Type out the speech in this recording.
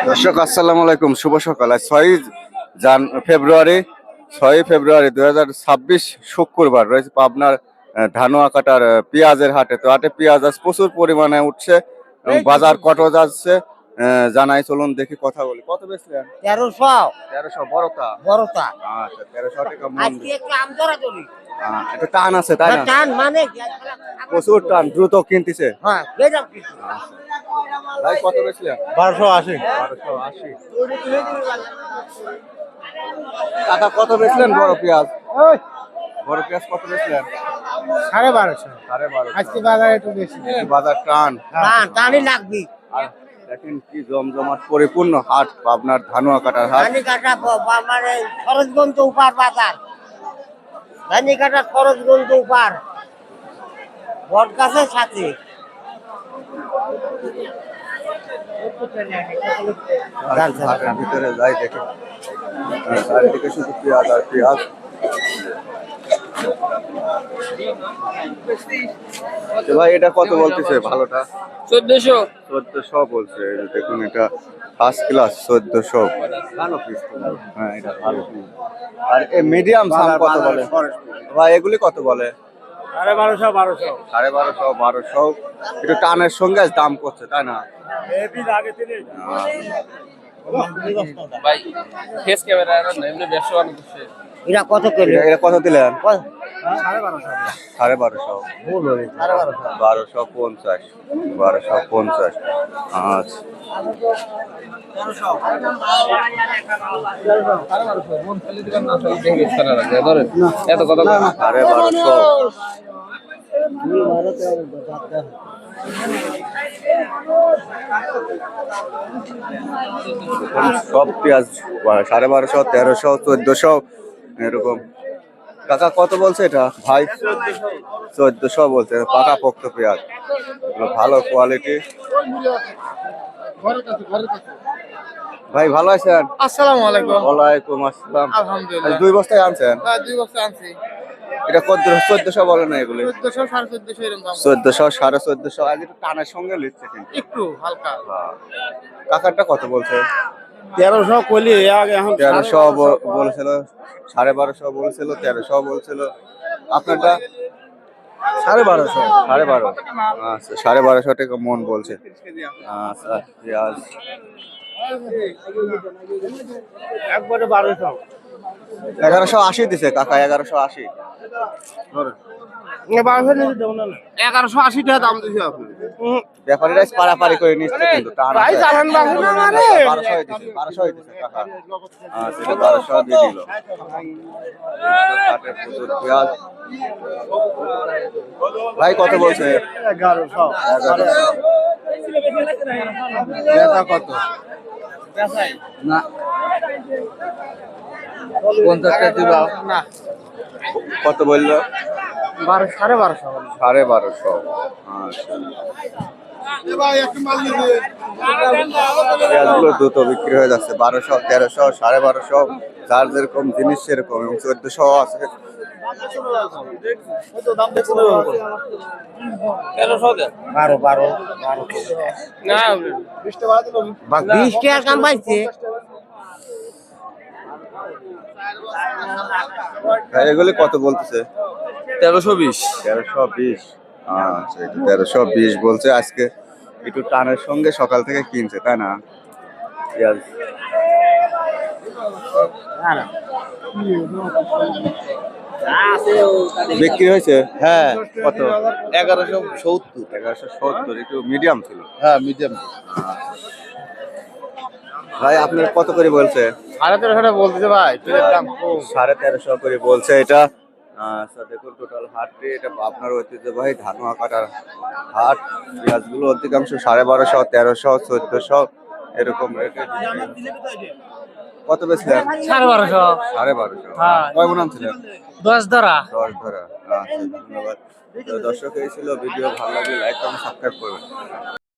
দর্শক আসসালামু আলাইকুম, শুভ সকাল। আজ 6 ফেব্রুয়ারি 2026 শুক্রবার রয়েছে পাবনার ধানুয়া কাটার পেঁয়াজের হাটে। তো হাটে পেঁয়াজ আজ প্রচুর পরিমাণে উঠছে এবং বাজার কত যাচ্ছে জানাই, চলুন দেখি কথা বলি। কত বেচলেন? 1300 বড়টা। আচ্ছা, 1300 টাকা মন। একটু টান আছে তাই না? প্রচুর টান, দ্রুত কিনতেছে। ভাই কত বেচলেন? 1280। কাকা কত বেচলেন বড় পেঁয়াজ? বড় পেঁয়াজ কত বেচলেন? 1250। আজকে বাজার একটু বেশি, বাজার টান টানই লাগবে। আর দেখেন কি জমজমাট পরিপূর্ণ হাট পাবনার ধানুয়া কাটার হাট। মানে খরচগঞ্জ উপার বাজার, ধানি কাটা খরচগঞ্জ উপার বট গাছের সাথে। হাটের ভিতরে যাই দেখে চারিদিকে শুধু পেঁয়াজ আর পেঁয়াজ। ভাই এটা কত বলতেছে ভালোটা? 1400 বলছে। দেখুন এটা ফার্স্ট ক্লাস 1400। ভালো পিস। হ্যাঁ এটা ভালো। আর এই মিডিয়াম সাম কত বলে ভাই? এগুলি কত বলে? 1250। একটু টানের সঙ্গে দাম করছে তাই না? ভাই ফেস ক্যামেরা এমনি ব্যবসা বাণিজ্য করছে। এরা কত করে? এটা কত দিলেন? 1250। 1250। আচ্ছা এত কথা 1250। সব পেঁয়াজ 1250, 1300, 1400 এরকম। কাকা কত বলছে এটা ভাই? 1400 বলছে। পাকা পোক্ত পেঁয়াজ, ভালো কোয়ালিটি। ভাই ভালো আছেন? আসসালামু আলাইকুম। ওয়ালাইকুম আসসালাম। আলহামদুলিল্লাহ। 2 বস্তায় আনছেন? হ্যাঁ 2 বস্তা আনছি। এটা কত? 1400 বলে না এগুলি? 1400 1450 এরকম দাম। 1400 1450। আজ একটু টানের সঙ্গে লিখছে কিন্তু একটু হালকা। কাকারটা কত বলছে? 1300 কইলি আগে, এখন 1300 বলেছিল, 1250 বলেছিল, 1300 বলছিল। আপনারটা 1250। 1250। আচ্ছা 1250 টাকা মন বলছে। আচ্ছা পেঁয়াজ একবারে 1200। 1180 দিছে কাকা, 1180। 1180 টাকা দাম দিছি আপনি। ব্যাপারীরা পারাপারি করে নিচ্ছে কিন্তু টান ভাই আছে। চালান বাবু না মানে 1200 দিছে কাকা। আচ্ছা এটা 1200 দিয়ে দিল। কাটে প্রচুর পেঁয়াজ। ভাই কত বলছে? 1100। 1100। এটা কত? না 50 টাকা দিবা না। কত বললো? 1250। 1250। আচ্ছা পেঁয়াজগুলো দ্রুত বিক্রি হয়ে যাচ্ছে। 1200, 1300, 1250, যার যেরকম জিনিস সেরকম। এবং 1400 আছে। 12 না 20 টাকা দাম পাইছে। এগুলি কত বলতেছে? 1320। 1320। আচ্ছা এটা 1320 বলছে। আজকে একটু টানের সঙ্গে সকাল থেকে কিনছে তাই না পেঁয়াজ? বিক্রি হয়েছে? হ্যাঁ কত? 1170। 1170। একটু মিডিয়াম ছিল। হ্যাঁ মিডিয়াম। ভাই আপনার কত করে বলছে? 1350 বলতেছে ভাই, পেঁয়াজের দাম কম। 1350 করে বলছে এটা। আচ্ছা দেখুন টোটাল হাটটি এটা আপনার ঐতিহ্যবাহী ধানুয়া কাটার হাট। পেঁয়াজগুলো অধিকাংশ 1250, 1300, 1400 এরকম রেটে। কত বেচলেন? 1250। 1250। হ্যাঁ। কয় মন আনছিলেন? 10 ধরা। 10 ধরা। আচ্ছা ধন্যবাদ। তো দর্শক এই ছিল ভিডিও, ভালো লাগলে লাইক কমেন্ট সাবস্ক্রাইব করবেন।